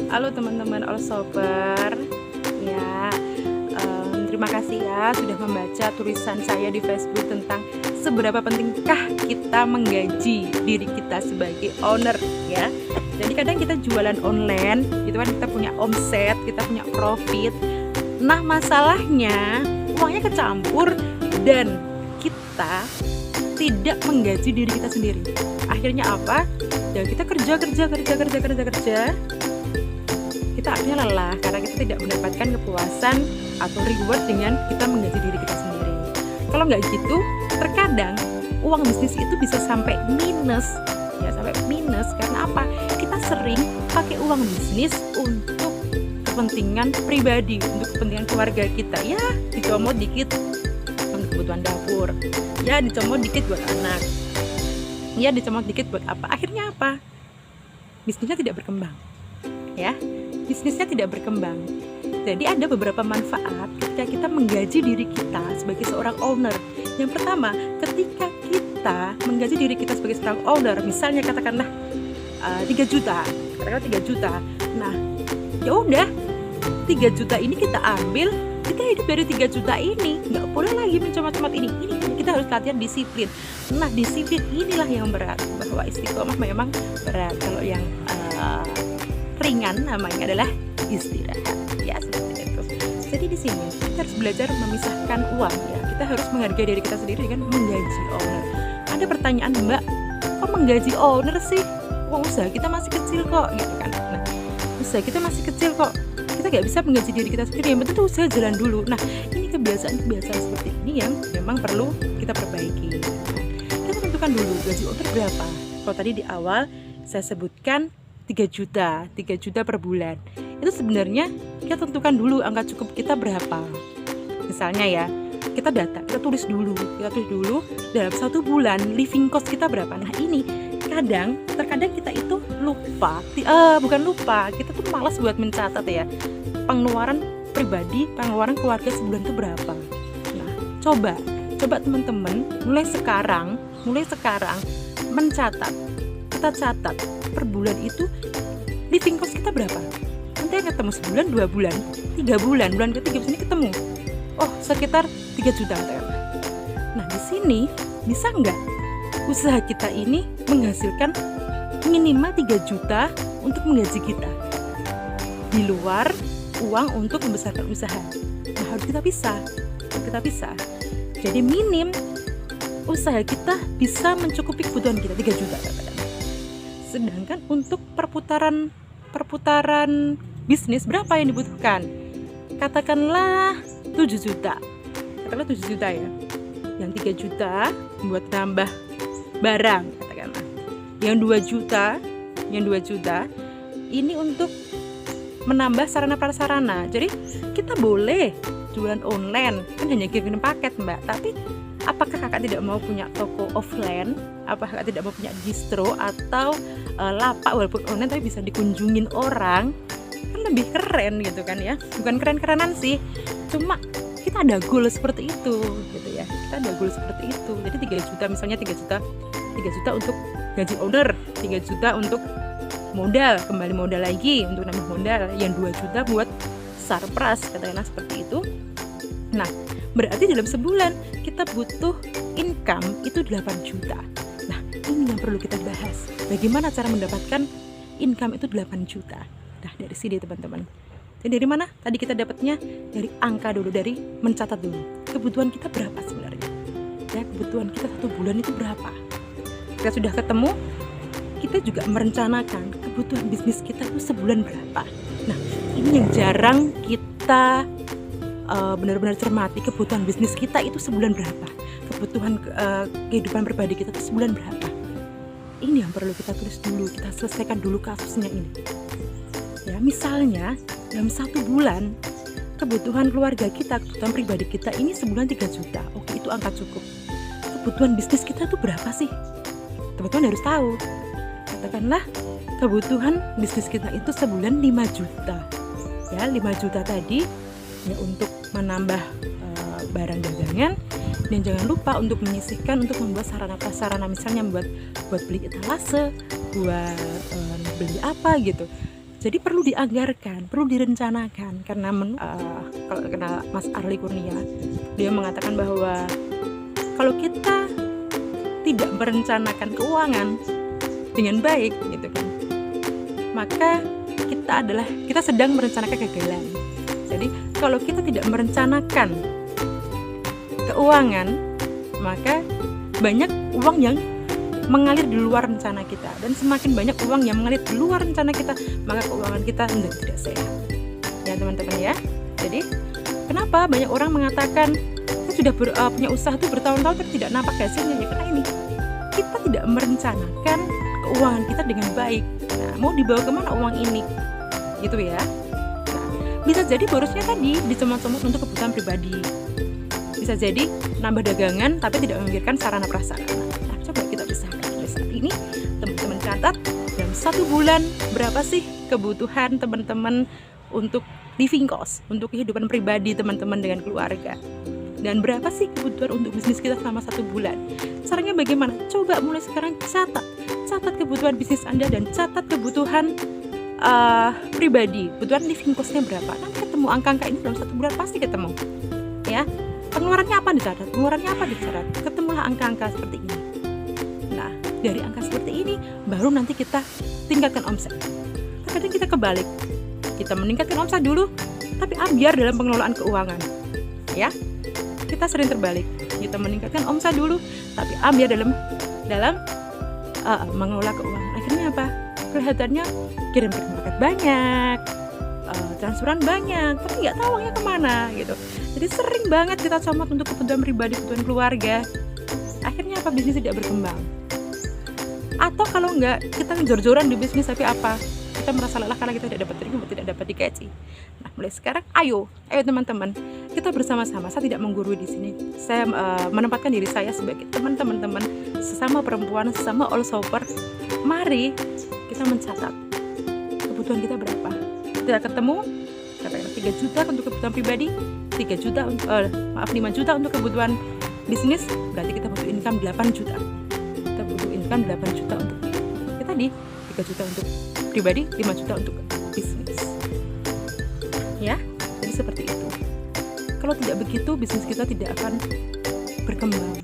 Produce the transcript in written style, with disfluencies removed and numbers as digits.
Halo teman-teman all shopper ya, terima kasih ya sudah membaca tulisan saya di Facebook tentang seberapa pentingkah kita menggaji diri kita sebagai owner ya. Jadi kadang kita jualan online gitu kan, kita punya omset, kita punya profit. Nah masalahnya uangnya kecampur dan kita tidak menggaji diri kita sendiri. Akhirnya apa? Ya kita kerja, kita akhirnya lelah karena kita tidak mendapatkan kepuasan atau reward dengan kita menggaji diri kita sendiri. Kalau nggak gitu, terkadang uang bisnis itu bisa sampai minus, ya sampai minus karena apa? Kita sering pakai uang bisnis untuk kepentingan pribadi, untuk kepentingan keluarga kita. Ya, dicomot dikit untuk kebutuhan dapur, ya dicomot dikit buat anak, ya dicomot dikit buat apa? Akhirnya apa? Bisnisnya tidak berkembang, ya. Bisnisnya tidak berkembang. Jadi ada beberapa manfaat ketika kita menggaji diri kita sebagai seorang owner. Yang pertama, ketika kita menggaji diri kita sebagai seorang owner, misalnya katakanlah 3 juta, katakanlah 3 juta. Nah, ya udah 3 juta ini kita ambil, kita hidup dari 3 juta ini, nggak boleh lagi mencomot-comot ini. Kita harus latihan disiplin. Nah, disiplin inilah yang berat. Bahwa istiqomah memang berat. Kalau yang ringan namanya adalah istirahat, ya seperti itu. Jadi di sini kita harus belajar memisahkan uang, ya. Kita harus menghargai diri kita sendiri dengan menggaji owner. Ada pertanyaan, Mbak, kok menggaji owner sih? Uang usaha kita masih kecil kok, gitu kan? Nah, usaha kita masih kecil kok. Kita nggak bisa menggaji diri kita sendiri. Yang penting tuh usaha jalan dulu. Nah, ini kebiasaan-kebiasaan seperti ini yang memang perlu kita perbaiki. Nah, kita tentukan dulu gaji owner berapa. Kalau tadi di awal saya sebutkan 3 juta per bulan. Itu sebenarnya kita tentukan dulu angka cukup kita berapa. Misalnya ya, kita tulis dulu dalam 1 bulan living cost kita berapa. Nah ini terkadang kita itu bukan lupa, kita tuh malas buat mencatat ya. Pengeluaran pribadi, pengeluaran keluarga sebulan itu berapa. Nah, coba teman-teman mulai sekarang mencatat. Kita catat per bulan itu living cost kita berapa. Nanti yang ketemu sebulan, 2 bulan, 3 bulan, bulan ketiga sini ketemu, oh sekitar 3 juta. Nah di sini bisa nggak usaha kita ini menghasilkan minimal 3 juta untuk menggaji kita di luar uang untuk membesarkan usaha. Nah harus kita pisah. Jadi minim usaha kita bisa mencukupi kebutuhan kita 3 juta katakan. Sedangkan untuk perputaran bisnis berapa yang dibutuhkan? Katakanlah 7 juta. Katakanlah 7 juta ya. Yang 3 juta buat nambah barang katakanlah. Yang 2 juta ini untuk menambah sarana prasarana. Jadi kita boleh jualan online, kan hanya kirim paket, Mbak. Tapi apakah kakak tidak mau punya toko offline? Apakah kakak tidak mau punya distro atau lapak walaupun online tapi bisa dikunjungin orang? Kan lebih keren gitu kan ya. Bukan keren-kerenan sih, cuma kita ada goal seperti itu gitu ya. Kita ada goal seperti itu. Jadi 3 juta misalnya 3 juta untuk gaji owner, 3 juta untuk modal, kembali modal lagi untuk nambah modal, yang 2 juta buat surprise katakanlah seperti itu. Nah, berarti dalam sebulan kita butuh income itu 8 juta. Nah, ini yang perlu kita bahas. Bagaimana cara mendapatkan income itu 8 juta. Nah, dari sini teman-teman. Jadi dari mana? Tadi kita dapatnya dari angka dulu, dari mencatat dulu. Kebutuhan kita berapa sebenarnya? Ya, kebutuhan kita 1 bulan itu berapa? Kita sudah ketemu, kita juga merencanakan kebutuhan bisnis kita itu sebulan berapa. Nah, ini yang jarang kita benar-benar cermati. Kebutuhan bisnis kita itu sebulan berapa, kebutuhan kehidupan pribadi kita itu sebulan berapa. Ini yang perlu kita tulis dulu, kita selesaikan dulu kasusnya ini ya. Misalnya dalam 1 bulan kebutuhan keluarga kita, kebutuhan pribadi kita ini sebulan 3 juta. Oke, itu angka cukup. Kebutuhan bisnis kita itu berapa sih? Teman-teman harus tahu. Katakanlah kebutuhan bisnis kita itu sebulan 5 juta ya. 5 juta tadi ya untuk menambah barang dagangan, dan jangan lupa untuk menyisihkan untuk membuat sarana prasarana, misalnya buat beli etalase, buat beli apa gitu. Jadi perlu dianggarkan, perlu direncanakan, karena kalau kenal Mas Arli Kurnia, dia mengatakan bahwa kalau kita tidak merencanakan keuangan dengan baik gitu kan, maka kita sedang merencanakan kegagalan. Jadi kalau kita tidak merencanakan keuangan, maka banyak uang yang mengalir di luar rencana kita, dan semakin banyak uang yang mengalir di luar rencana kita, maka keuangan kita menjadi tidak sehat. Ya teman-teman ya. Jadi kenapa banyak orang mengatakan saya sudah punya usaha itu bertahun-tahun tapi tidak nampak hasilnya? Ya karena ini kita tidak merencanakan keuangan kita dengan baik. Nah, mau dibawa kemana uang ini? Gitu ya. Nah, bisa jadi borosnya tadi dicomot-comot untuk kebutuhan pribadi. Bisa jadi nambah dagangan tapi tidak memikirkan sarana prasarana. Nah, coba kita pisahkan. Saat ini teman-teman catat dalam 1 bulan berapa sih kebutuhan teman-teman untuk living cost, untuk kehidupan pribadi teman-teman dengan keluarga, dan berapa sih kebutuhan untuk bisnis kita selama 1 bulan. Caranya bagaimana? Coba mulai sekarang catat kebutuhan bisnis Anda dan catat kebutuhan pribadi, kebutuhan living costnya berapa. Nanti ketemu angka-angka ini dalam 1 bulan pasti ketemu ya. Pengeluarannya apa dicatat, ketemulah angka-angka seperti ini. Nah, dari angka seperti ini baru nanti kita tingkatkan omset. Terkadang kita kebalik, kita meningkatkan omset dulu tapi ambiar dalam pengelolaan keuangan ya. Kita sering terbalik, kita meningkatkan omset dulu tapi ambiar dalam mengelola keuangan. Akhirnya apa? Kelihatannya kirim paket banyak, transferan banyak, tapi nggak tahu uangnya kemana gitu. Jadi sering banget kita comot untuk kebutuhan pribadi, kebutuhan keluarga. Akhirnya apa? Bisnis tidak berkembang. Atau kalau enggak, kita jor-joran di bisnis tapi apa? Kita merasa lelah karena kita tidak dapat reward, tidak dapat digaji. Nah, mulai sekarang ayo teman-teman, kita bersama-sama. Saya tidak menggurui di sini. Saya menempatkan diri saya sebagai teman-teman sesama perempuan, sesama all shopper. Mari kita mencatat kebutuhan kita berapa. Kita ketemu katakanlah 3 juta untuk kebutuhan pribadi, 5 juta untuk kebutuhan bisnis, berarti kita butuh income 8 juta. Kita butuh income 8 juta untuk tadi, 3 juta untuk pribadi, 5 juta untuk bisnis. Ya, jadi seperti itu. Kalau tidak begitu, bisnis kita tidak akan berkembang.